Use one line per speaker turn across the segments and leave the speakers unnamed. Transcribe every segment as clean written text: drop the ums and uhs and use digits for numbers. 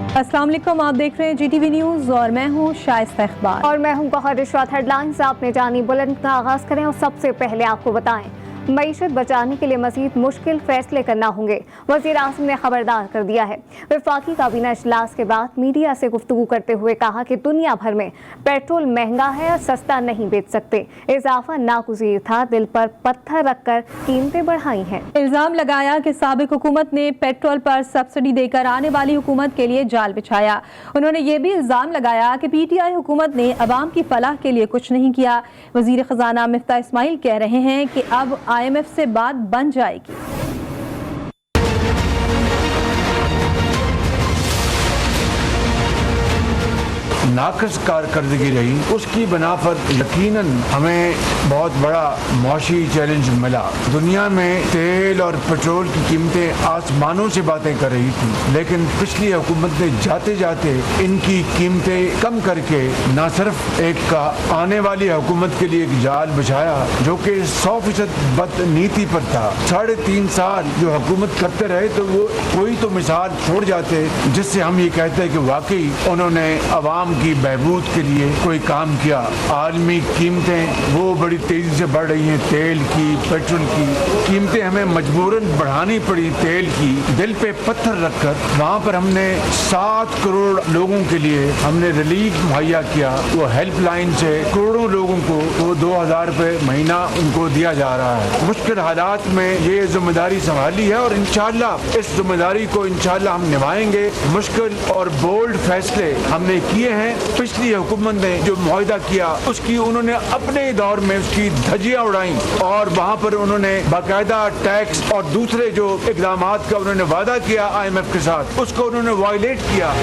अस्सलाम वालेकुम, आप देख रहे हैं GTV न्यूज़ और मैं हूं शाइस्ता इकबाल।
और मैं हूं गौहर इशरत। हेडलाइंस आपने जानी, बुलेटिन का आगाज करें और सबसे पहले आपको बताएं, मईशत बचाने के लिए मजीद मुश्किल फैसले करना होंगे, वज़ीर आज़म ने खबरदार कर दिया है। वफाकी काबीना इजलास के बाद मीडिया से गुफ्तगू करते हुए कहा कि दुनिया भर में पेट्रोल महंगा है और सस्ता नहीं बेच सकते, इजाफा नागुज़ीर था, दिल पर पत्थर रखकर कीमतें बढ़ाई हैं।
इल्जाम लगाया कि साबिक हुकूमत ने पेट्रोल पर सब्सिडी देकर आने वाली हुकूमत के लिए जाल बिछाया। उन्होंने ये भी इल्जाम लगाया कि PTI हुकूमत ने अवाम की फलाह के लिए कुछ नहीं किया। वजीर खजाना मिफ्ता इस्माइल कह रहे हैं कि अब IMF से बात बन जाएगी।
नाकस कारकर्दगी रही, उसकी बना पर यकीनन हमें बहुत बड़ा मौशी चैलेंज मिला। दुनिया में तेल और पेट्रोल की कीमतें आसमानों से बातें कर रही थी, लेकिन पिछली हुकूमत ने जाते जाते इनकी कीमतें कम करके न सिर्फ एक आने वाली हुकूमत के लिए एक जाल बिछाया जो कि 100% बदनीति पर था। 3.5 साल जो हुकूमत करते रहे तो वो कोई तो मिसाल छोड़ जाते जिससे हम ये कहते हैं कि वाकई उन्होंने अवाम की बहबूद के लिए कोई काम किया। आलमी कीमतें वो बड़ी तेजी से बढ़ रही हैं, तेल की, पेट्रोल की कीमतें हमें मजबूरन बढ़ानी पड़ी। तेल की दिल पे पत्थर रखकर वहाँ पर हमने 7 करोड़ लोगों के लिए हमने रिलीफ मुहैया किया। वो हेल्पलाइन से करोड़ों लोगों को वो 2000 रुपये महीना उनको दिया जा रहा है। मुश्किल हालात में ये जिम्मेदारी संभाली है और इंशाअल्लाह इस जिम्मेदारी को इंशाअल्लाह हम निभाएंगे। मुश्किल और बोल्ड फैसले हमने किए हैं। पिछली हुकूमत ने जो मुआहदा किया उसकी उन्होंने अपने दौर में उसकी धज्जियां उड़ाई और वहाँ पर उन्होंने बाकायदा टैक्स और दूसरे जो इकदाम का उन्होंने वादा किया IMF के साथ, उसको उन्होंने वायलेट किया।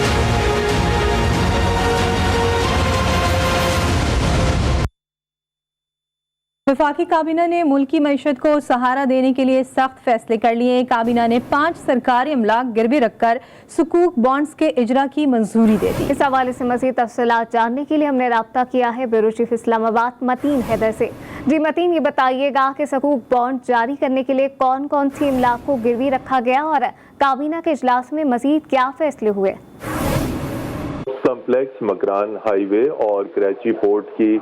वफाकी काबीना ने मुल्की मईशत को सहारा देने के लिए सख्त फैसले कर लिए। काबीना ने 5 सरकारी अमलाक गिरवी रखकर सुकूक बॉन्ड्स के इजरा की मंजूरी दे दी।
इस हवाले से मजीद तफसीलात जानने के लिए हमने राब्ता किया है ब्यूरो चीफ इस्लामाबाद मतीन हैदर से। जी मतीन, ये बताइएगा कि सुकूक बॉन्ड जारी करने के लिए कौन कौन सी अमलाक को गिरवी रखा गया और काबीना के इजलास में मजीद क्या फैसले हुए?
कम्प्लेक्स मकरान हाईवे और कराची पोर्ट की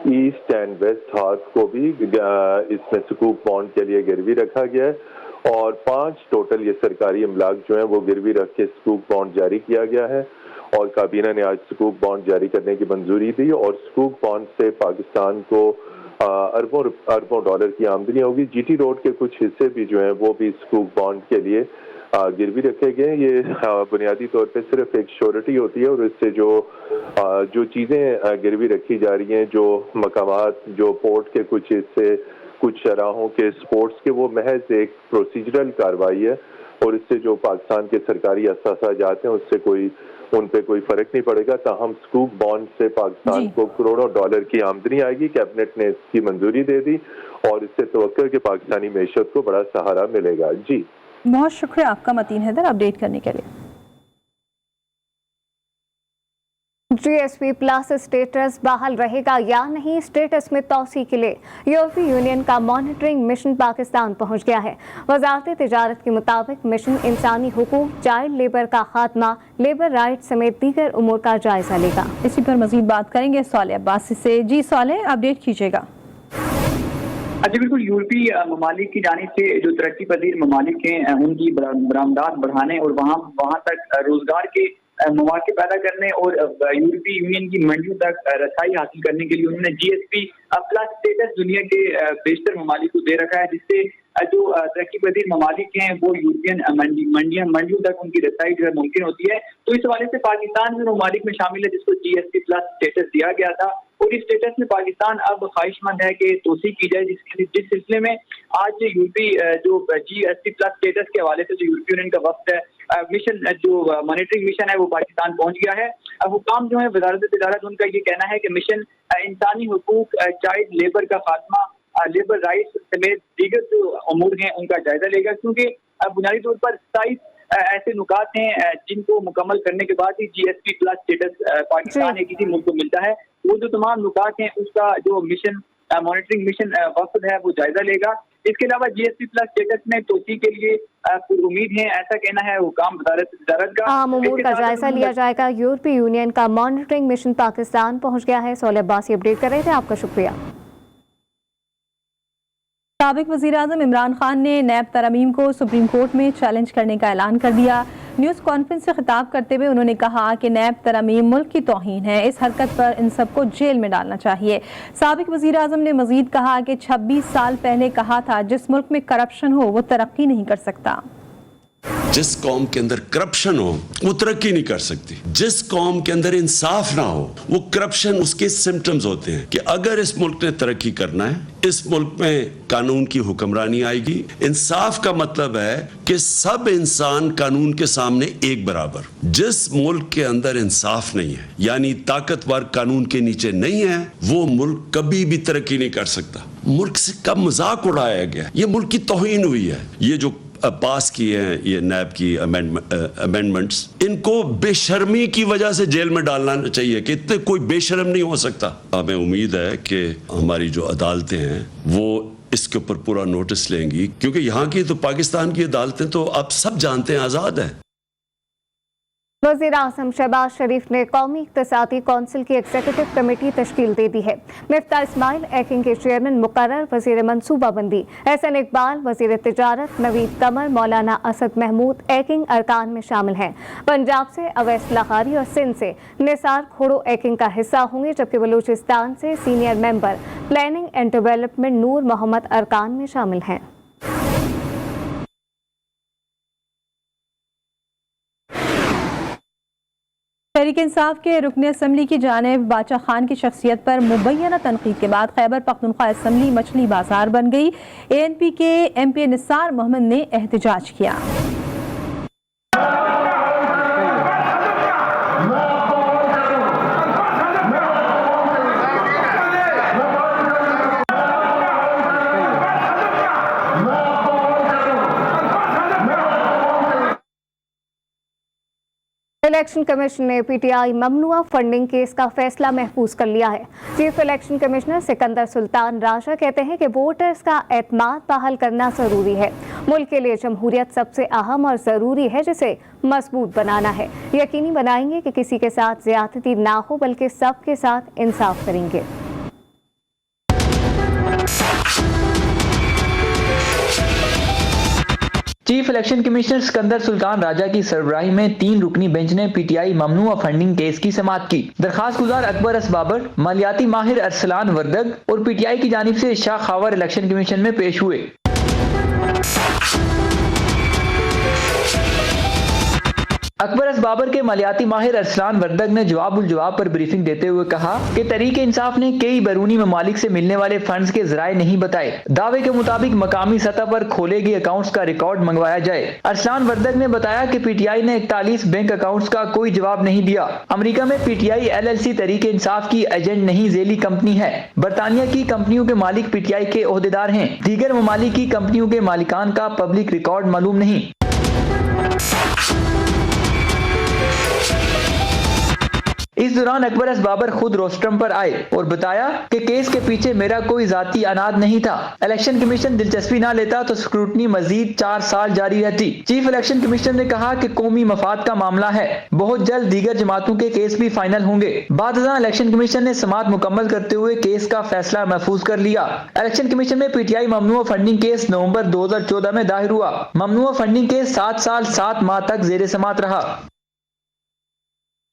ईस्ट एंड वेस्ट हाथ को भी इसमें सुकूक बॉन्ड के लिए गिरवी रखा गया है और 5 टोटल ये सरकारी अमलाक जो हैं वो गिरवी रख के सुकूक बॉन्ड जारी किया गया है और काबीना ने आज सुकूक बॉन्ड जारी करने की मंजूरी दी और सुकूक बॉन्ड से पाकिस्तान को अरबों डॉलर की आमदनी होगी। GT रोड के कुछ हिस्से भी जो हैं वो भी सुकूक बॉन्ड के लिए गिरवी रखे गए। ये बुनियादी तौर पे सिर्फ एक श्योरिटी होती है और इससे जो चीज़ें गिरवी रखी जा रही हैं, जो मकामात, जो पोर्ट के कुछ हिस्से, कुछ शराहों के, स्पोर्ट्स के, वो महज एक प्रोसीजरल कार्रवाई है और इससे जो पाकिस्तान के सरकारी असासाजात हैं उससे उन पे कोई फर्क नहीं पड़ेगा। ताहम सुकूक बॉन्ड से पाकिस्तान को करोड़ों डॉलर की आमदनी आएगी। कैबिनेट ने इसकी मंजूरी दे दी और इससे तवक्को है कि पाकिस्तानी मैशत को बड़ा सहारा मिलेगा। जी
बहुत शुक्रिया आपका मतीन हैदर अपडेट करने के लिए।
GSP प्लस स्टेटस बहाल रहेगा या नहीं, स्टेटस में तोसी के लिए यूरोपीय यूनियन का मॉनिटरिंग मिशन पाकिस्तान पहुंच गया है। वजारत तिजारत के मुताबिक मिशन इंसानी हुकूक, चाइल्ड लेबर का खात्मा, लेबर राइट समेत दीगर उमूर का जायजा लेगा।
इसी पर मजीद बात करेंगे साले अब्बासी से। जी साले, अपडेट कीजिएगा।
जी बिल्कुल, यूरोपीय ममालिक की जानिब से जो तरक्की पजीर ममालिक हैं उनकी बरामदात बढ़ाने और वहाँ तक रोजगार के मौके पैदा करने और यूरोपीय यूनियन की मंडियों तक रसाई हासिल करने के लिए उन्होंने GSP प्लस स्टेटस दुनिया के बेशतर ममालिक को दे रखा है, जिससे जो तरक्की पजीर ममालिक हैं वो यूरोपियन मंडियों तक उनकी रसाई जो है मुमकिन होती है। तो इस हवाले से पाकिस्तान भी ममालिक में शामिल है जिसको GSP प्लस स्टेटस दिया गया था और इस स्टेटस में पाकिस्तान अब ख्वाहिशमंद है कि तोसी की जाए, जिस सिलसिले में आज यूरोपीय जो GSP प्लस स्टेटस के हवाले से जो यूरोपीय यूनियन का वक्त है, मिशन जो मॉनिटरिंग मिशन है वो पाकिस्तान पहुंच गया है। हुकाम जो है वजारत तिजारत, उनका ये कहना है कि मिशन इंसानी हुकूक, चाइल्ड लेबर का खात्मा, लेबर राइट्स समेत दीगर जो अमूर हैं उनका जायजा लेगा, क्योंकि बुनियादी तौर पर 27 ऐसे नुकात हैं जिनको मुकम्मल करने के बाद ही GSP प्लस स्टेटस पाकिस्तान या किसी मुल्क को मिलता है। वो जो तमाम नुकात हैं उसका जो मिशन मॉनिटरिंग मिशन वक्त है वो जायजा लेगा। इसके अलावा GSP प्लस स्टेटस में तोसी के लिए उम्मीद है, ऐसा कहना है हुकाम वजारत का।
आम उमूर का जायजा लिया जाएगा। यूरोपीय यूनियन का मॉनिटरिंग मिशन पाकिस्तान पहुंच गया है। सोलह अब्बासी अपडेट कर रहे थे, आपका शुक्रिया।
साबिक वज़ीर-ए-आज़म इमरान खान ने नैब तरमीम को सुप्रीम कोर्ट में चैलेंज करने का ऐलान कर दिया। न्यूज़ कॉन्फ्रेंस से खिताब करते हुए उन्होंने कहा कि नैब तरमीम मुल्क की तौहीन है, इस हरकत पर इन सबको जेल में डालना चाहिए। साबिक वज़ीर-ए-आज़म ने मजीद कहा कि 26 साल पहले कहा था जिस मुल्क में करप्शन हो वो तरक्की नहीं कर सकता।
जिस कौम के अंदर करप्शन हो वो तरक्की नहीं कर सकती। जिस कौम के अंदर इंसाफ ना हो वो करप्शन उसके सिम्टम्स होते हैं कि अगर इस मुल्क ने तरक्की करना है, इस मुल्क में कानून की हुक्मरानी आएगी। इंसाफ का मतलब है कि सब इंसान कानून के सामने एक बराबर। जिस मुल्क के अंदर इंसाफ नहीं है यानी ताकतवर कानून के नीचे नहीं है, वो मुल्क कभी भी तरक्की नहीं कर सकता। मुल्क से कब मजाक उड़ाया गया, ये मुल्क की तौहीन हुई है। ये जो पास किए हैं ये नैब की अमेंडमेंट्स, इनको बेशर्मी की वजह से जेल में डालना चाहिए कि इतने कोई बेशर्म नहीं हो सकता। हमें उम्मीद है कि हमारी जो अदालतें हैं वो इसके ऊपर पूरा नोटिस लेंगी, क्योंकि यहाँ की तो पाकिस्तान की अदालतें तो आप सब जानते हैं आज़ाद है।
वज़ीर आज़म शहबाज शरीफ ने कौमी इक़्तिसादी कौंसिल की एग्जीक्यूटिव कमेटी तश्कील दे दी है। मिफ्ता इस्माइल एक्टिंग के चेयरमैन मुकर्रर, वज़ीर मनसूबाबंदी एहसन इकबाल, वज़ीर तिजारत नवीद कमर, मौलाना असद महमूद एक्टिंग अरकान में शामिल हैं। पंजाब से अवैस लखारी और सिंध से निसार खोड़ो एक्टिंग का हिस्सा होंगे, जबकि बलूचिस्तान से senior member planning and development Noor Mohammad अरकान में शामिल हैं।
तहरीक इंसाफ के रुकन असम्बली की जानिब बादशाह खान की शख्सियत पर मुबैना तनकीद के बाद खैबर पख्तूनख्वा असम्बली मछली बाजार बन गई। ANP के MP निसार मोहम्मद ने एहतजाज किया।
इलेक्शन कमीशन ने PTI ममनुआ फंडिंग केस का फैसला महफूज कर लिया है। Chief election commissioner Sikandar Sultan Raja कहते हैं कि वोटर्स का एतमाद बहाल करना जरूरी है। मुल्क के लिए जमहूरियत सबसे अहम और ज़रूरी है, जिसे मजबूत बनाना है। यकीनी बनाएंगे कि किसी के साथ ज्यादती ना हो, बल्कि सबके साथ इंसाफ करेंगे।
Chief election commissioner Sikandar Sultan Raja की सरबराही में 3 रुकनी बेंच ने PTI ममनुआ फंडिंग केस की समाअत की। दरखास्त गुजार अकबर असबाबर, मालियाती माहिर अरसलान वर्दग और PTI की जानिब से शाह खावर इलेक्शन कमीशन में पेश हुए। अकबर असबाबर के मालियाती माहिर अरसलान वर्दग ने जवाब पर ब्रीफिंग देते हुए कहा कि तहरीक इंसाफ ने कई बैरूनी ममालिक से मिलने वाले फंड्स के जराए नहीं बताए। दावे के मुताबिक मकामी सतह पर खोले गए अकाउंट्स का रिकॉर्ड मंगवाया जाए। अरसलान वर्दग ने बताया कि PTI ने 41 बैंक अकाउंट्स का कोई जवाब नहीं दिया। अमेरिका में PTI LLC तहरीक इंसाफ की एजेंट नहीं, झेली कंपनी है। बरतानिया की कंपनियों के मालिक PTI के ओहदेदार हैं। दीगर ममालिक की कंपनियों के मालिकान का पब्लिक रिकॉर्ड मालूम नहीं। इस दौरान अकबर असबाबर खुद रोस्ट्रम पर आए और बताया कि केस के पीछे मेरा कोई जाती अनाद नहीं था। इलेक्शन कमीशन दिलचस्पी ना लेता तो स्क्रूटनी मजीद 4 साल जारी रहती। चीफ इलेक्शन कमिश्नर ने कहा कि कौमी मफाद का मामला है, बहुत जल्द दीगर जमातों के केस भी फाइनल होंगे। बादशाह इलेक्शन कमीशन ने समाअत मुकम्मल करते हुए केस का फैसला महफूज कर लिया। इलेक्शन कमीशन में PTI ममनुआ फंडिंग केस नवंबर 2014 में दायर हुआ। ममनुआ फंडिंग केस 7 साल 7 माह तक जेर समाअत रहा।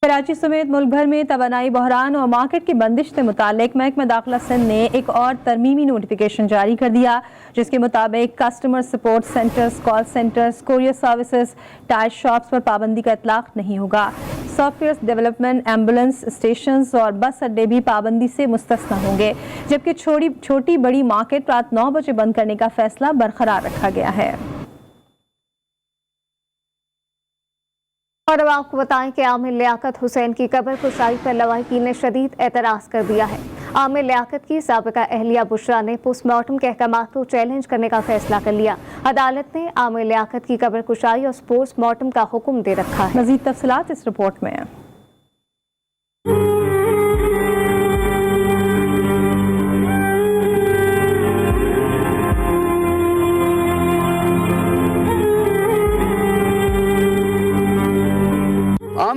कराची समेत मुल्क भर में तवानाई बहरान और मार्केट की बंदिश से मुतालिक महकमा दाखिला सिंध ने एक और तरमीमी नोटिफिकेशन जारी कर दिया, जिसके मुताबिक customer support centres, call centres, courier services, tyre shops पर पाबंदी का इतलाक नहीं होगा। सॉफ्टवेयर डेवलपमेंट, एम्बुलेंस स्टेशन और बस अड्डे भी पाबंदी से मुस्तस्ना होंगे, जबकि छोटी बड़ी मार्केट रात 9 बजे बंद करने का फैसला बरकरार रखा गया है।
और अब आपको बताएं कि आमिर लियाकत हुसैन की कब्र कुशाई पर लवाहिकी ने शदीद एतराज़ कर दिया है। आमिर लियाकत की साबिका अहलिया बुशरा ने पोस्टमार्टम के अहकामात को चैलेंज करने का फैसला कर लिया। अदालत ने आमिर लियाकत की कब्र कुशाई और पोस्टमार्टम का हुक्म दे रखा है।
मज़ीद तफसीलात इस रिपोर्ट में।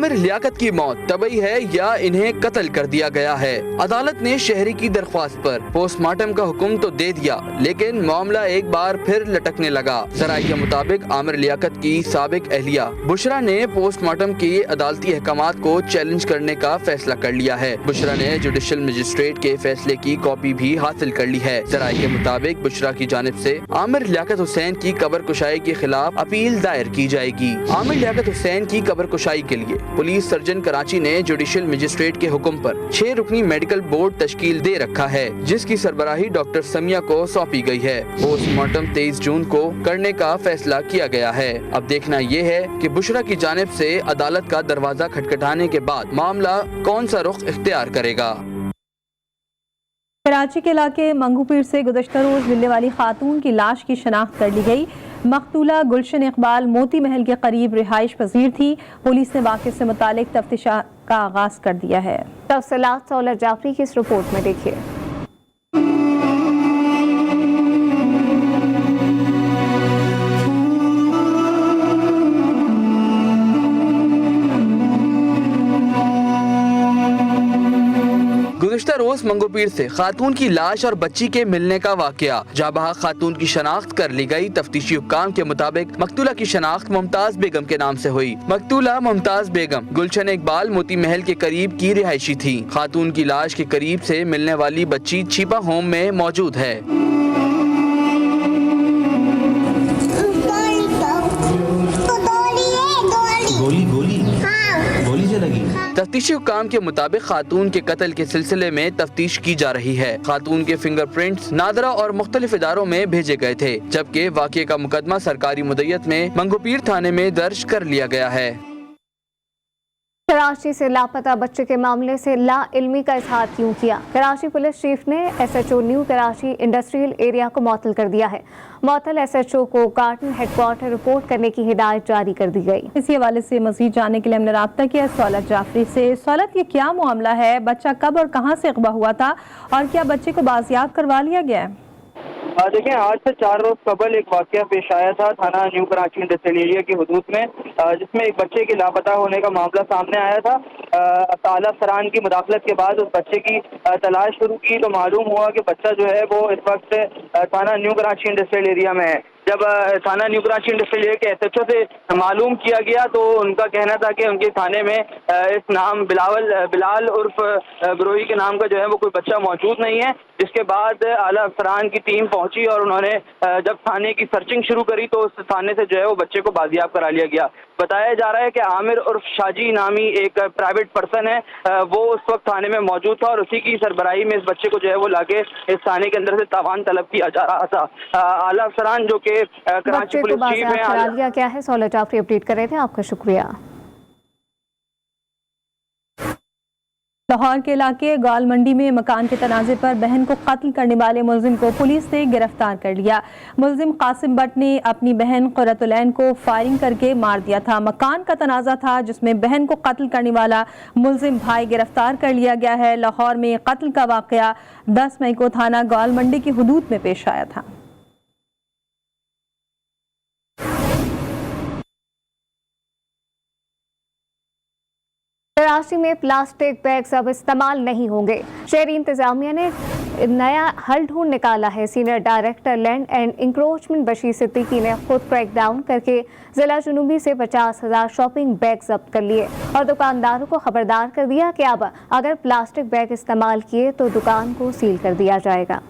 आमिर लियाकत की मौत तबई है या इन्हें कत्ल कर दिया गया है। अदालत ने शहरी की दरख्वास्त पर पोस्टमार्टम का हुक्म तो दे दिया, लेकिन मामला एक बार फिर लटकने लगा। जराये के मुताबिक आमिर लियाकत की साबिक अहलिया बुशरा ने पोस्टमार्टम के अदालती अहकामात को चैलेंज करने का फैसला कर लिया है। बुशरा ने जुडिशल मजिस्ट्रेट के फैसले की कॉपी भी हासिल कर ली है। जराये के मुताबिक बुशरा की जानिब से आमिर लियाकत हुसैन की कब्र कुशाई के खिलाफ अपील दायर की जाएगी। आमिर लियाकत हुसैन की कब्र कुशाई के लिए पुलिस सर्जन कराची ने जुडिशल मजिस्ट्रेट के हुक्म पर 6 रुकनी मेडिकल बोर्ड तश्कील दे रखा है, जिसकी सरबराही डॉक्टर समिया को सौंपी गई है। पोस्टमार्टम 23 जून को करने का फैसला किया गया है। अब देखना ये है कि बुशरा की जानिब से अदालत का दरवाजा खटखटाने के बाद मामला कौन सा रुख इख्तियार करेगा।
कराची के इलाके मंगूपीर से गुज़श्ता रोज मिलने वाली खातून की लाश की शनाख्त कर ली गई। मकतूला गुलशन इकबाल मोती महल के करीब रिहाइश पजीर थी। पुलिस ने वाक़े से मुतालिक तफ्तीश का आगाज कर दिया है।
तफसीलात सौलत जाफरी की इस रिपोर्ट में देखिए।
गुज़श्ता रोज मंगोपीर से खातून की लाश और बच्ची के मिलने का वाकया। जाबहा खातून की शनाख्त कर ली गई। तफ्तीशी हुक्काम के मुताबिक मकतूला की शनाख्त मुमताज बेगम के नाम से हुई। मकतूला मुमताज बेगम गुलशन इकबाल मोती महल के करीब की रिहायशी थी। खातून की लाश के करीब से मिलने वाली बच्ची छिपा होम में मौजूद है। तफ्तीशी हुक्काम के मुताबिक खातून के कत्ल के सिलसिले में तफ्तीश की जा रही है। खातून के फिंगरप्रिंट्स नादरा और मुख्तलिफ इदारों में भेजे गए थे, जबकि वाक़े का मुकदमा सरकारी मुद्दत में मंगोपीर थाने में दर्ज कर लिया गया है।
कराची से लापता बच्चे के मामले से लाइल्मी का इजहार क्यों किया? कराची पुलिस चीफ ने SHO new Karachi industrial area को मुअत्तल कर दिया है। मुअत्तल SHO को गार्डन हेडक्वार्टर रिपोर्ट करने की हिदायत जारी कर दी गई।
इसी हवाले से मजीद जानने के लिए हमने रब्ता किया सौलत जाफरी से। सौलत, ये क्या मामला है? बच्चा कब और कहाँ से अगवा हुआ था और क्या बच्चे को बाजियाब करवा लिया गया है?
देखिए, आज से 4 रोज कबल एक वाकया पेश आया था थाना न्यू कराची इंडस्ट्रियल एरिया की हुदूद में, जिसमें एक बच्चे के लापता होने का मामला सामने आया था। आला अफसरान की मुदाखलत के बाद उस बच्चे की तलाश शुरू की तो मालूम हुआ कि बच्चा जो है वो इस वक्त थाना न्यू कराची इंडस्ट्रियल एरिया में है। जब थाना न्यू कराची इंडस्ट्रियल एरिया के SHO से मालूम किया गया तो उनका कहना था कि उनके थाने में इस नाम बिलाल उर्फ ग्रोही के नाम का जो है वो कोई बच्चा मौजूद नहीं है। जिसके बाद आला अफसरान की टीम पहुंची और उन्होंने जब थाने की सर्चिंग शुरू करी तो उस थाने से जो है वो बच्चे को बाजियाब करा लिया गया। बताया जा रहा है कि आमिर उर्फ शाजी नामी एक प्राइवेट पर्सन है, वो उस वक्त थाने में मौजूद था और उसी की सरबराही में इस बच्चे को जो है वो लाके इस थाने के अंदर से तावान तलब किया जा रहा था। आला अफसरान जो कि कराची पुलिस चीफ है
लिया क्या है। सौलत जाफरी अपडेट कर रहे थे, आपका शुक्रिया।
लाहौर के इलाके गाल मंडी में मकान के तनाज़े पर बहन को कत्ल करने वाले मुलजिम को पुलिस ने गिरफ्तार कर लिया। मुलजिम कासिम बट ने अपनी बहन कुर्रतुलैन को फायरिंग करके मार दिया था। मकान का तनाज़ा था जिसमें बहन को कत्ल करने वाला मुलजिम भाई गिरफ्तार कर लिया गया है। लाहौर में कत्ल का वाकया 10 मई को थाना गाल मंडी की हुदूद में पेश आया था।
कराची में प्लास्टिक बैग्स अब इस्तेमाल नहीं होंगे। शहरी इंतजामिया ने नया हल ढूंढ निकाला है। Senior director land and encroachment Bashir Siddiqui ने खुद क्रैक डाउन करके जिला जुनूबी से 50,000 शॉपिंग बैग जब्त कर लिए और दुकानदारों को खबरदार कर दिया कि अब अगर प्लास्टिक बैग इस्तेमाल किए तो दुकान को सील कर दिया जाएगा।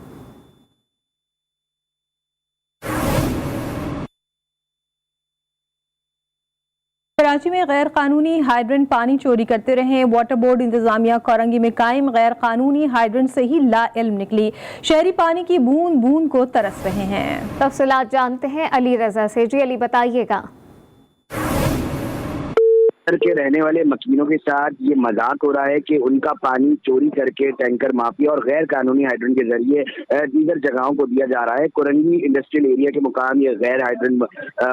कराची में गैर कानूनी हाइड्रेंट पानी चोरी करते रहे। वाटर बोर्ड इंतजामिया कोरंगी में कायम गैर कानूनी हाइड्रेंट से ही लाइल्म निकली। शहरी पानी की बूंद बूंद को तरस रहे हैं।
तफसीलात जानते हैं अली रजा से। जी अली, बताइएगा।
के रहने वाले मकीनों के साथ ये मजाक हो रहा है कि उनका पानी चोरी करके टैंकर माफिया और गैर कानूनी हाइड्रेंट के जरिए दीगर जगहों को दिया जा रहा है। कोरंगी इंडस्ट्रियल एरिया के मुकाम ये गैर हाइड्रेंट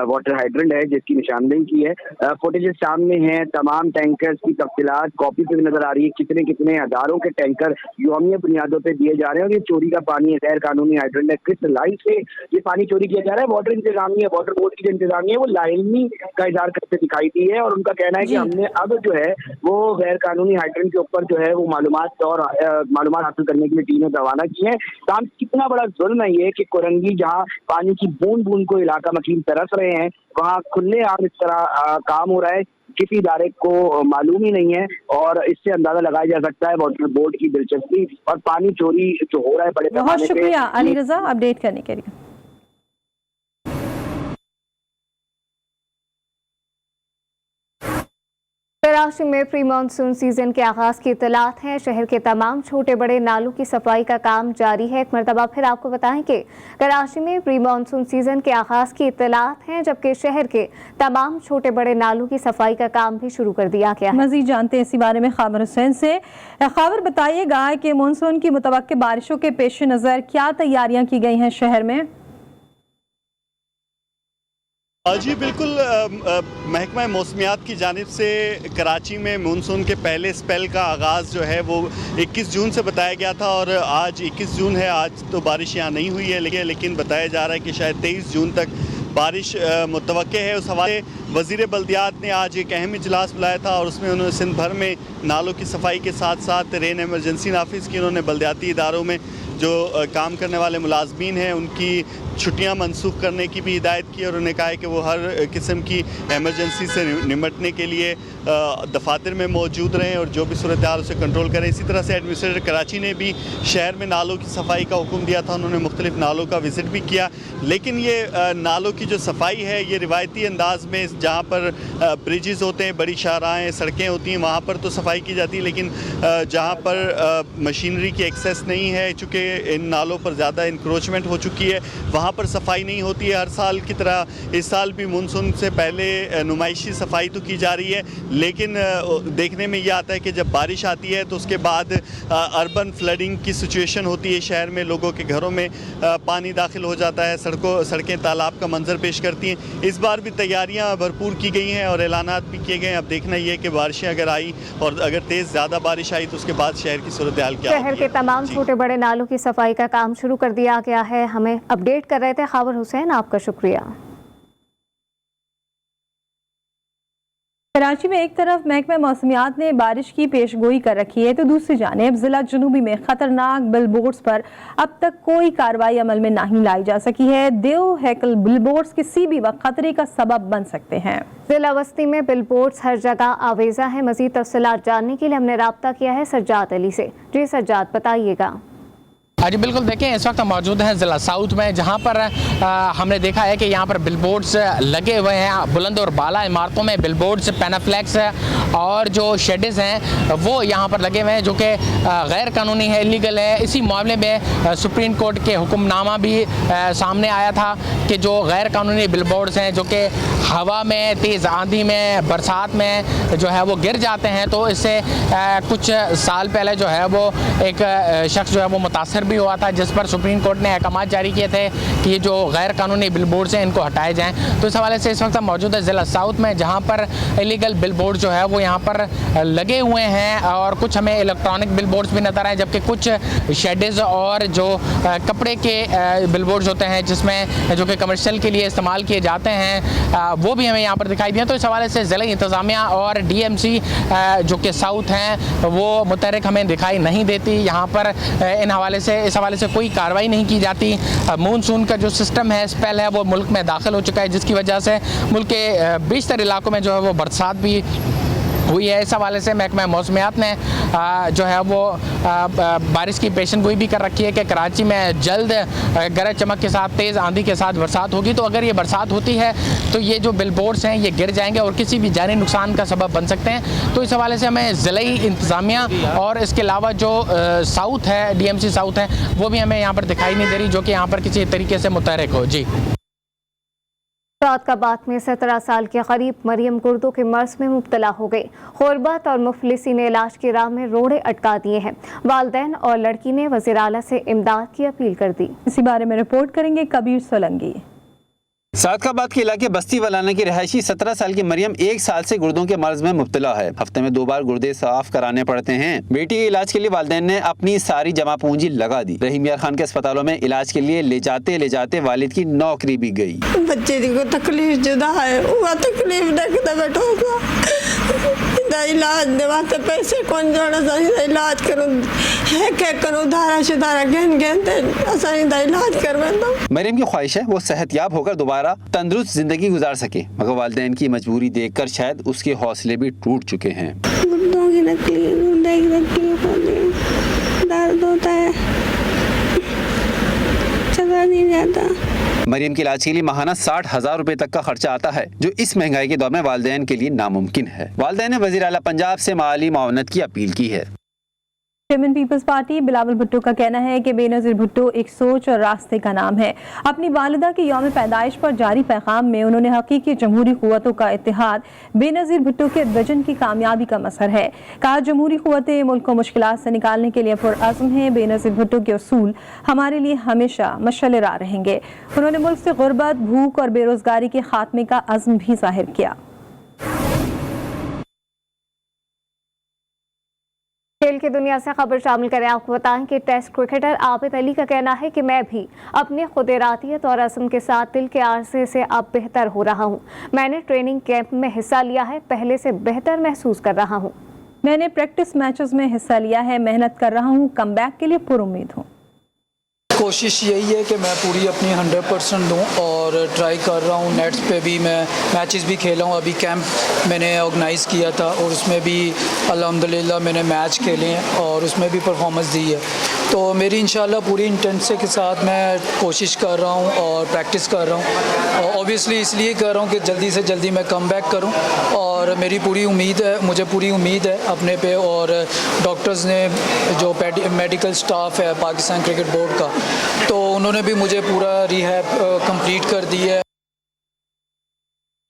वाटर हाइड्रेंट है जिसकी निशानदेही की है। फुटेज सामने है, तमाम टैंकर्स की तफसीलात कॉपी पे भी नजर आ रही है। कितने कितने हजारों के टैंकर यौमिया बुनियादों पर दिए जा रहे हैं और ये चोरी का पानी है, गैर कानूनी हाइड्रेंट है। किस लाइन से ये पानी चोरी किया जा रहा है? वाटर इंतजामिया, वाटर बोर्ड की जो इंतजामिया है वो लाइल्मी का इजहार करते दिखाई दी है और उनका कहना है है कि हमने अब जो है वो गैर कानूनी हाइड्रेंट के ऊपर जो है वो मालूमात हासिल करने के लिए टीमें रवाना की हैं। काम कितना बड़ा जुल्म है ये कि कोरंगी जहाँ पानी की बूंद बूंद को इलाका मकीन तरस रहे हैं, वहाँ खुलेआम इस तरह काम हो रहा है, किसी इदारे को मालूम ही नहीं है। और इससे अंदाजा लगाया जा सकता है वाटर बोर्ड की दिलचस्पी और पानी चोरी जो हो रहा है बड़े पैमाने पे।
बहुत शुक्रिया अली रजा अपडेट करने के लिए।
कराची में प्री मानसून सीजन के आगाज की इत्तलात हैं। शहर के तमाम छोटे बड़े नालों की सफाई का काम जारी है। एक मरतबा फिर आपको बताएं कि कराची में प्री मानसून सीजन के आगाज की इत्तलात हैं, जबकि शहर के तमाम छोटे बड़े नालों की सफाई का काम भी शुरू कर दिया गया है।
मजीद जानते हैं इसी बारे में खावर हुसैन से। खावर, बताइएगा कि मानसून की मुतवक्के बारिशों के पेश नज़र क्या तैयारियां की गई हैं शहर में?
जी बिल्कुल, महकमा मौसमियात की जानिब से कराची में मानसून के पहले स्पेल का आगाज़ जो है वो 21 जून से बताया गया था और आज 21 जून है। आज तो बारिश यहाँ नहीं हुई है, लेकिन बताया जा रहा है कि शायद 23 जून तक बारिश मुतवक्के है। उस हवाले वज़ीर बल्दियात ने आज एक अहम इजलास बुलाया था और उसमें उन्होंने सिंध भर में नालों की सफाई के साथ साथ रेन एमरजेंसी नाफिज की। उन्होंने बल्दियाती इदारों में जो काम करने वाले मुलाजमीन हैं उनकी छुट्टियां मनसूख करने की भी हिदायत की और उन्होंने कहा है कि वो हर किस्म की एमरजेंसी से निमटने के लिए दफातर में मौजूद रहें और जो भी सूरत हाल उसे कंट्रोल करें। इसी तरह से एडमिनिस्ट्रेटर कराची ने भी शहर में नालों की सफाई का हुक्म दिया था। उन्होंने मुख्तलिफ नालों का विज़िट भी किया, लेकिन ये नालों की जो सफाई है ये रिवायती अंदाज में जहाँ पर ब्रिजेस होते हैं, बड़ी शाहराहें, सड़कें होती हैं, वहाँ पर तो सफाई की जाती है, लेकिन जहाँ पर मशीनरी की एक्सेस नहीं है, चूँकि इन नालों पर ज़्यादा इंक्रोचमेंट हो चुकी है, वहाँ पर सफाई नहीं होती है। हर साल की तरह इस साल भी मानसून से पहले नुमाइशी सफाई तो की जा रही है, लेकिन देखने में ये आता है कि जब बारिश आती है तो उसके बाद अर्बन फ्लडिंग की सिचुएशन होती है। शहर में लोगों के घरों में पानी दाखिल हो जाता है, सड़कें तालाब का मंजर पेश करती हैं। इस बार भी तैयारियां भरपूर की गई हैं और ऐलानात भी किए गए हैं। अब देखना ये है कि बारिशें अगर आई और अगर तेज़ ज़्यादा बारिश आई तो उसके बाद शहर की सूरत हाल क्या
शहर के तमाम छोटे बड़े नालों की सफाई का काम शुरू कर दिया गया है। हमें अपडेट कर रहे थे खावर हुसैन, आपका शुक्रिया।
कराची में एक तरफ महकमा मौसमियात ने बारिश की पेशगोई कर रखी है तो दूसरी जानिब जिला जनूबी में खतरनाक बिलबोर्ड्स पर अब तक कोई कार्रवाई अमल में नहीं लाई जा सकी है। देव हैकल बिलबोर्ड्स किसी भी वक्त खतरे का सबब बन सकते हैं।
जिला वस्ती में बिलबोर्ड्स हर जगह आवेजा है। मजीद तफसीलात जानने के लिए हमने राब्ता किया है सज्जाद अली से। जी सज्जाद, बताइएगा।
जी बिल्कुल, देखें इस वक्त हम मौजूद हैं ज़िला साउथ में, जहां पर हमने देखा है कि यहां पर बिलबोर्ड्स लगे हुए हैं। बुलंद और बाला इमारतों में बिलबोर्ड्स, पैनाफ्लेक्स और जो शेड्स हैं वो यहां पर लगे हुए हैं, जो कि गैर कानूनी है, इलीगल है। इसी मामले में सुप्रीम कोर्ट के हुक्मनामा भी सामने आया था कि जो गैर कानूनी बिलबोर्ड्स हैं जो कि हवा में, तेज़ आंधी में, बरसात में जो है वो गिर जाते हैं, तो इससे कुछ साल पहले जो है वो एक शख्स जो है वो मुतासर भी हुआ था, जिस पर सुप्रीम कोर्ट ने अहकाम जारी किए थे कि ये जो गैर कानूनी बिलबोर्ड्स हैं इनको हटाए जाएं। तो इस हवाले से इस वक्त हम मौजूद है ज़िला साउथ में, जहां पर इलीगल बिलबोर्ड जो है वो यहाँ पर लगे हुए हैं और कुछ हमें इलेक्ट्रॉनिक बिलबोर्ड्स भी नजर आए, जबकि कुछ शेड्स और जो कपड़े के बिलबोर्ड्स होते हैं जिसमें जो कि कमर्शियल के लिए इस्तेमाल किए जाते हैं वो भी हमें यहाँ पर दिखाई दिया। तो इस हवाले से ज़िला इंतज़ामिया और DMC जो कि साउथ हैं वो मुतहरिक हमें दिखाई नहीं देती। यहाँ पर इस हवाले से कोई कार्रवाई नहीं की जाती। मानसून का जो सिस्टम है, स्पेल है, वो मुल्क में दाखिल हो चुका है, जिसकी वजह से मुल्क के बेशतर इलाकों में जो है वो बरसात भी हुई है। इस हवाले से महकमा मौसमियात ने जो है वो बारिश की पेशनगोई भी कर रखी है कि कराची में जल्द गरज चमक के साथ, तेज़ आंधी के साथ बरसात होगी। तो अगर ये बरसात होती है तो ये जो बिलबोर्ड्स हैं ये गिर जाएंगे और किसी भी जानी नुकसान का सबब बन सकते हैं। तो इस हवाले से हमें ज़िलाई इंतज़ामिया और इसके अलावा जो साउथ है, DMC साउथ है, वो भी हमें यहाँ पर दिखाई नहीं दे रही, जो कि यहाँ पर किसी तरीके से मुतहरिक हो। जी
फरादाबाद में 17 साल के करीब मरियम गुर्दों के मर्ज में मुब्तला हो गई। गुर्बत और मुफलिसी ने इलाज की राह में रोड़े अटका दिए हैं। वालिदैन और लड़की ने वज़ीर आला से इमदाद की अपील कर दी।
इसी बारे में रिपोर्ट करेंगे कबीर सोलंगी।
सादकाबाद के इलाके बस्ती वालाना की रहायशी 17 साल की मरियम 1 साल से गुर्दों के मर्ज में मुब्तला है। हफ्ते में 2 बार गुर्दे साफ कराने पड़ते हैं। बेटी के इलाज के लिए वालिदैन ने अपनी सारी जमा पूंजी लगा दी। रहीम यार खान के अस्पतालों में इलाज के लिए ले जाते वालिद की नौकरी भी गई।
बच्चे को तकलीफ जुदा है, वो तकलीफ देख बैठोगा इलाज देवाते पैसे कौन जोड़ा इलाज करूँ करूँ धारा शुधारा गहन इलाज करवा।
मरियम की ख्वाहिश है वो सेहतयाब होकर दोबारा तंदुरुस्त जिंदगी गुजार सके, मगर वालिदैन की मजबूरी देखकर शायद उसके हौसले भी टूट चुके हैं।
दर्द होता है, चला नहीं जाता।
मरियम के इलाज के लिए माहाना 60,000 रुपए तक का खर्चा आता है, जो इस महंगाई के दौर में वालिदैन के लिए नामुमकिन है। वालिदैन ने वज़ीर आला पंजाब से माली मावनत की अपील की है।
Chairman Peoples Party Bilawal Bhutto का कहना है कि बेनज़ीर भुट्टो एक सोच और रास्ते का नाम है। अपनी वालिदा की यौम पैदाइश पर जारी पैगाम में उन्होंने हकीकी जमहूरी क़ुव्वतों का इत्तेहाद बेनज़ीर भुट्टो के विजन की कामयाबी का मसर है। कहा जमहूरी क़ुव्वतें मुल्क को मुश्किलात से निकालने के लिए पुरअज़्म हैं। बेनज़ीर भुट्टो के उसूल हमारे लिए हमेशा मशअल राह रहेंगे। उन्होंने मुल्क से गुर्बत, भूख और बेरोजगारी के खात्मे का अज़्म भी जाहिर किया।
खेल की दुनिया से खबर शामिल करें। आपको बताएं कि टेस्ट क्रिकेटर आबिद अली का कहना है कि मैं भी अपने खुद इरादियत और अज़्म के साथ दिल के आरज़े से अब बेहतर हो रहा हूं। मैंने ट्रेनिंग कैंप में हिस्सा लिया है, पहले से बेहतर महसूस कर रहा हूं।
मैंने प्रैक्टिस मैचेस में हिस्सा लिया है, मेहनत कर रहा हूं, कमबैक के लिए पुरुम्मीद हूं।
कोशिश यही है कि मैं पूरी अपनी 100% दूँ और ट्राई कर रहा हूँ। नेट्स पे भी मैं मैचेस भी खेला हूँ। अभी कैंप मैंने ऑर्गेनाइज़ किया था और उसमें भी अल्हम्दुलिल्लाह मैंने मैच खेले हैं और उसमें भी परफॉर्मेंस दी है। तो मेरी इंशाल्लाह पूरी इंटेंसिटी के साथ मैं कोशिश कर रहा हूँ और प्रैक्टिस कर रहा हूँ। और ऑब्वियसली इसलिए कर रहा हूँ कि जल्दी से जल्दी मैं कम बैक करूँ और मेरी पूरी उम्मीद है, मुझे पूरी उम्मीद है अपने पे। और डॉक्टर्स ने जो मेडिकल स्टाफ है पाकिस्तान क्रिकेट बोर्ड का, तो उन्होंने भी मुझे पूरा रिहैब कंप्लीट कर दी है।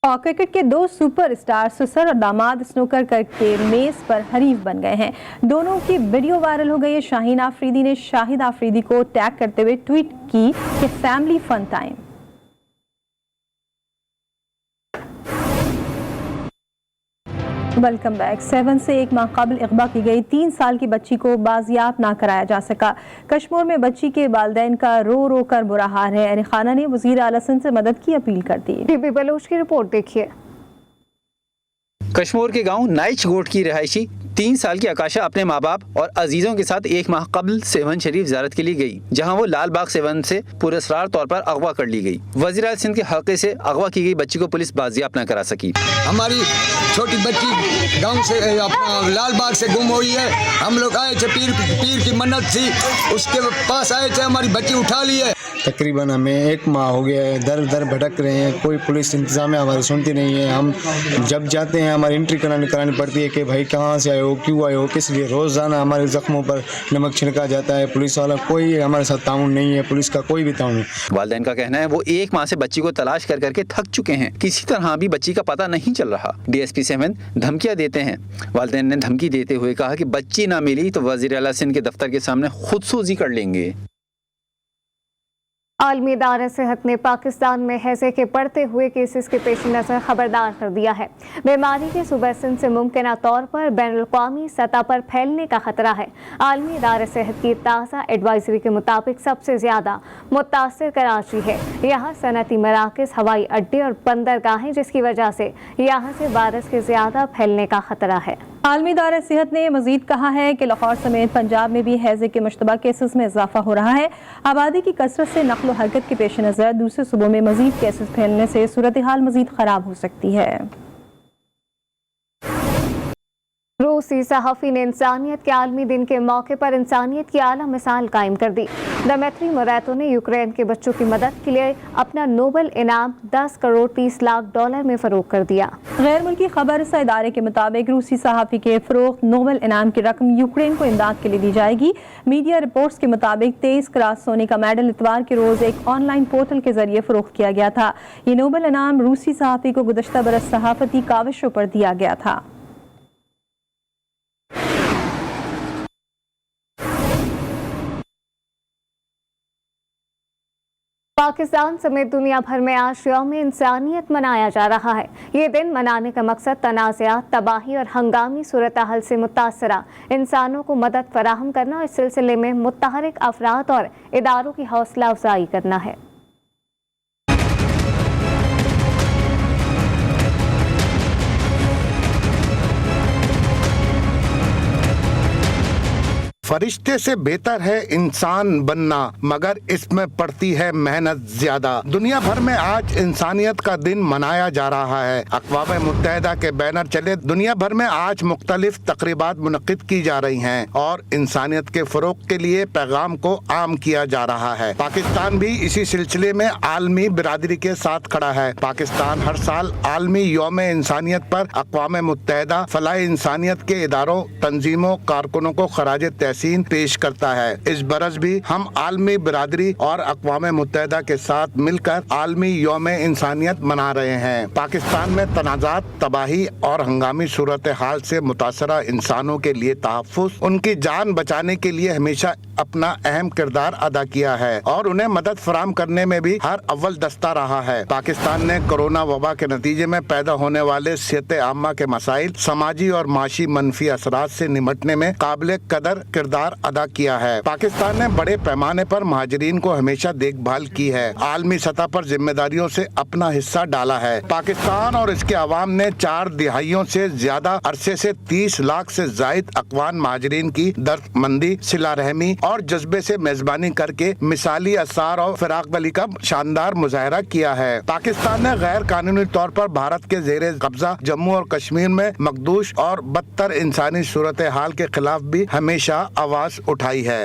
और क्रिकेट के दो सुपरस्टार ससुर और दामाद स्नूकर करके मेज पर हरीफ बन गए हैं। दोनों की वीडियो वायरल हो गई है। शाहीन आफरीदी ने शाहिद आफरीदी को टैग करते हुए ट्वीट की कि family fun time. Welcome back. 7 से एक माह कबल इग़वा की गई 3 साल की बच्ची को बाजियाब ना कराया जा सका। कश्मीर में बच्ची के वालिदैन का रो रो कर बुरा हाल है। अली खाना ने वज़ीर आला सिंध से मदद की अपील कर दी।
टीपी बलोच की रिपोर्ट देखिए।
कश्मीर के गांव नाइच गोट की रिहायशी 3 साल की आकाशा अपने माँ बाप और अजीजों के साथ 1 माह कबल सेवन शरीफ ज़ियारत के लिए गई, जहां वो लाल बाग सेवन से पुरस्कार तौर पर अगवा कर ली गई। वज़ीर आला सिंध के हल्के से अगवा की गई बच्ची को पुलिस बाजियाब न करा सकी।
हमारी छोटी बच्ची गांव से अपना लाल बाग से गुम हुई है। हम लोग आए थे, पीर की मन्नत थी, उसके पास आए थे, हमारी बच्ची उठा ली है।
तकरीबन हमें 1 माह हो गया है, दर दर भटक रहे हैं, कोई पुलिस इंतजाम हमारी सुनती नहीं है। हम जब जाते हैं हमारी एंट्री करानी पड़ती है कि भाई कहाँ से आए हो, क्यों आए हो, किस लिए। रोज़ाना हमारे ज़ख्मों पर नमक छिड़का जाता है। पुलिस वाला कोई हमारे साथ ताउन नहीं है, पुलिस का कोई भी ताउन नहीं।
वालिदैन का कहना है वो 1 माह से बच्ची को तलाश कर करके थक चुके हैं, किसी तरह भी बच्ची का पता नहीं चल रहा। DSP 7 धमकियाँ देते हैं। वालिदैन ने धमकी देते हुए कहा कि बच्ची ना मिली तो वज़ीर आला सिंध के दफ्तर के सामने खुदसूजी कर लेंगे।
आलमी इदारा सेहत ने पाकिस्तान में हैजे के बढ़ते हुए केसेस के पेश नज़र खबरदार कर दिया है। बीमारी के सुबह से मुमकिन तौर पर बैनुल-अक़वामी सतह पर फैलने का खतरा है। आलमी इदारा सेहत की ताज़ा एडवाइजरी के मुताबिक सबसे ज़्यादा मुतासर कराची है। यहाँ सनती मराकज़, हवाई अड्डे और बंदरगाहें, जिसकी वजह से यहाँ से वायरस के ज़्यादा फैलने का खतरा है।
आलमी इदारा सेहत ने मजीद कहा है कि लाहौर समेत पंजाब में भी हैजे के मुश्तबा केसेस में इजाफा हो रहा है। आबादी की कसरत से नकलो हरकत के पेश नज़र दूसरे सूबों में मजीद केसेस फैलने से सूरत हाल मजीद ख़राब हो सकती है।
रूसी सहाफ़ी ने इंसानियत के आलमी दिन के मौके पर इंसानियत की आला मिसाल कायम कर दी। दमित्री मोरैतो ने यूक्रेन के बच्चों की मदद के लिए अपना नोबल इनाम $10 करोड़ 30 लाख में फ़रोग कर दिया।
गैर मुल्की खबर रसा इदारे के मुताबिक रूसी सहाफ़ी के फ़रोख्त नोबल इनाम की रकम यूक्रेन को इमदाद के लिए दी जाएगी। मीडिया रिपोर्ट्स के मुताबिक 23 क्रास सोने का मेडल इतवार के रोज़ एक ऑनलाइन पोर्टल के जरिए फ़रोख्त किया गया था। ये नोबल इनाम रूसी सहाफ़ी को गुज़श्ता बरस सहाफ़ती काविशों पर दिया गया था।
पाकिस्तान समेत दुनिया भर में आज यौम इंसानियत मनाया जा रहा है। ये दिन मनाने का मकसद तनाज़ात, तबाही और हंगामी सूरत हाल से मुतासरा इंसानों को मदद फराहम करना और इस सिलसिले में मुतहरिक अफराद और इदारों की हौसला अफजाई करना है।
फरिश्ते से बेहतर है इंसान बनना, मगर इसमें पड़ती है मेहनत ज्यादा। दुनिया भर में आज इंसानियत का दिन मनाया जा रहा है। अक़वाम मुत्तहिदा के बैनर चले दुनिया भर में आज मुख्तलिफ तक़रीबात मुनक़िद की जा रही हैं और इंसानियत के फ़रोग़ के लिए पैगाम को आम किया जा रहा है। पाकिस्तान भी इसी सिलसिले में आलमी बिरादरी के साथ खड़ा है। पाकिस्तान हर साल आलमी यौम इंसानियत पर अक़वाम मुत्तहिदा फलाह इंसानियत के इदारों, तंजीमों, कारकुनों को खराज तहसीन पेश करता है। इस बरस भी हम आलमी बिरादरी और अक़वाम मुत्तहिदा के साथ मिलकर आलमी यौम इंसानियत मना रहे हैं। पाकिस्तान में तनाज़ात, तबाही और हंगामी सूरत हाल से मुतासरा इंसानों के लिए तहफ़्फ़ुज़, उनकी जान बचाने के लिए हमेशा अपना अहम किरदार अदा किया है और उन्हें मदद फराम करने में भी हर अव्वल दस्ता रहा है। पाकिस्तान ने कोरोना वबा के नतीजे में पैदा होने वाले सेहत आमा के मसाइल, समाजी और माशी मनफी असरात से निमटने में काबिल कदर किरदार अदा किया है। पाकिस्तान ने बड़े पैमाने पर महाजरीन को हमेशा देखभाल की है, आलमी सतह पर जिम्मेदारियों से अपना हिस्सा डाला है। पाकिस्तान और इसके अवाम ने 4 दिहाइयों से ज्यादा अरसे से 30 लाख से जायद अफगान महाजरीन की दर्दमंदी, सिला रहमी और जज्बे से मेजबानी करके मिसाली असर और फिराकदिली का शानदार मुजाहरा किया है। पाकिस्तान ने गैर कानूनी तौर पर भारत के जेरे कब्जा जम्मू और कश्मीर में मखदूश और बदतर इंसानी सूरत हाल के खिलाफ भी हमेशा आवाज उठाई है।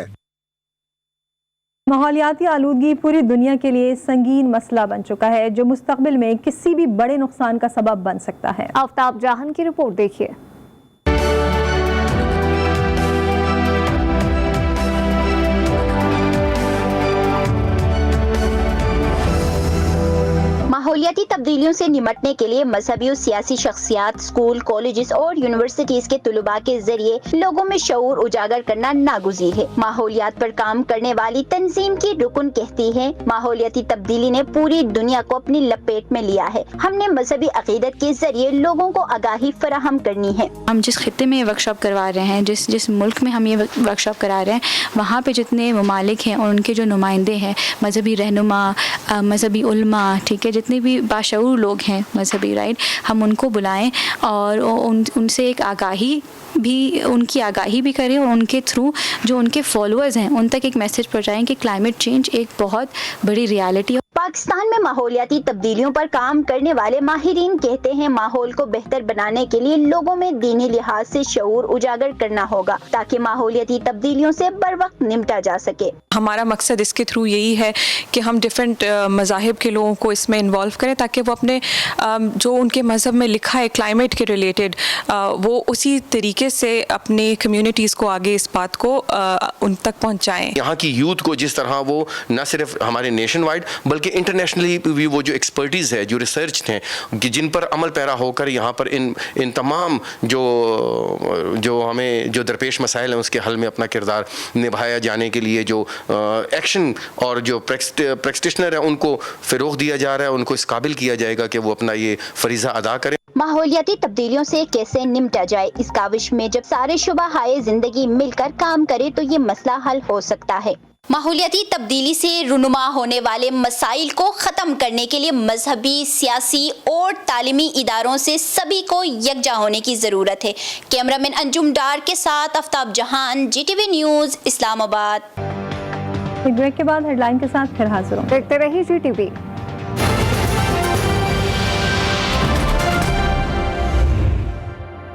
माहौलियाती आलूदगी पूरी दुनिया के लिए संगीन मसला बन चुका है, जो मुस्तकबिल में किसी भी बड़े नुकसान का सबब बन सकता है।
आफ्ताब जहान की रिपोर्ट देखिए।
माहौलियाती तब्दीलियों से निमटने के लिए मजहबी और सियासी शख्सियात, स्कूल, कॉलेजेस और यूनिवर्सिटीज के तुलबा के जरिए लोगों में शऊर उजागर करना नागुज़ीर है। माहौलियात पर काम करने वाली तंजीम की रुकन कहती है, माहौलियाती तब्दीली ने पूरी दुनिया को अपनी लपेट में लिया है। हमने मजहबी अकीदत के जरिए लोगों को आगाही फराहम करनी है।
हम जिस खित्ते में वर्कशॉप करवा रहे हैं, जिस मुल्क में हम ये वर्कशॉप करा रहे हैं, वहाँ पे जितने ममालिक हैं और उनके जो नुमाइंदे हैं, मजहबी रहनुमा, मजहबी उलमा, ठीक है, जितने भी बाशऊर लोग हैं मजहबी, राइट, हम उनको बुलाएं और उनसे एक उनकी आगाही भी करें और उनके थ्रू जो उनके फॉलोअर्स हैं उन तक एक मैसेज पहुंचाएं कि क्लाइमेट चेंज एक बहुत बड़ी रियलिटी है।
पाकिस्तान में माहौलियाती तब्दीलियों पर काम करने वाले माहिरीन कहते हैं, माहौल को बेहतर बनाने के लिए लोगों में दीनी लिहाज से शऊर उजागर करना होगा ताकि माहौलियाती तब्दीलियों से बर वक्त निपटा जा सके।
हमारा मकसद इसके थ्रू यही है कि हम डिफरेंट मज़ाहिब के लोगों को इसमें इन्वॉल्व करें ताकि वो अपने जो उनके मज़हब में लिखा है क्लाइमेट के रिलेटेड, वो उसी तरीके से अपने कम्युनिटीज़ को आगे इस बात को उन तक पहुँचाएँ।
यहाँ की यूथ को जिस तरह वो न सिर्फ हमारे नेशन वाइड बल्कि इंटरनेशनली भी वो जो एक्सपर्टीज़ है, जो रिसर्च हैं, कि जिन पर अमल पैरा होकर यहाँ पर इन तमाम जो हमें जो दरपेश मसाइल हैं उसके हल में अपना किरदार निभाया जाने के लिए जो एक्शन और जो प्रैक्टिशनर है उनको फ़रोग़ दिया जा रहा है, उनको इस काबिल किया जाएगा कि वो अपना ये फरीज़ा अदा करें।
माहौलियाती तब्दीलियों से कैसे निपटा जाए, इस काविश में जब सारे शुबहाए जिंदगी मिलकर काम करे तो ये मसला हल हो सकता है। माहौलियाती तब्दीली से रुनुमा होने वाले मसाइल को ख़त्म करने के लिए मजहबी, सियासी और तालीमी इदारों से सभी को यकजा होने की ज़रूरत है। कैमरामैन अंजुम डार के साथ आफ्ताब जहान, GTV न्यूज़, इस्लामाबाद।
एक ब्रेक के बाद हेडलाइन के साथ फिर हाजिर हूँ।
देखते रहिए GTV।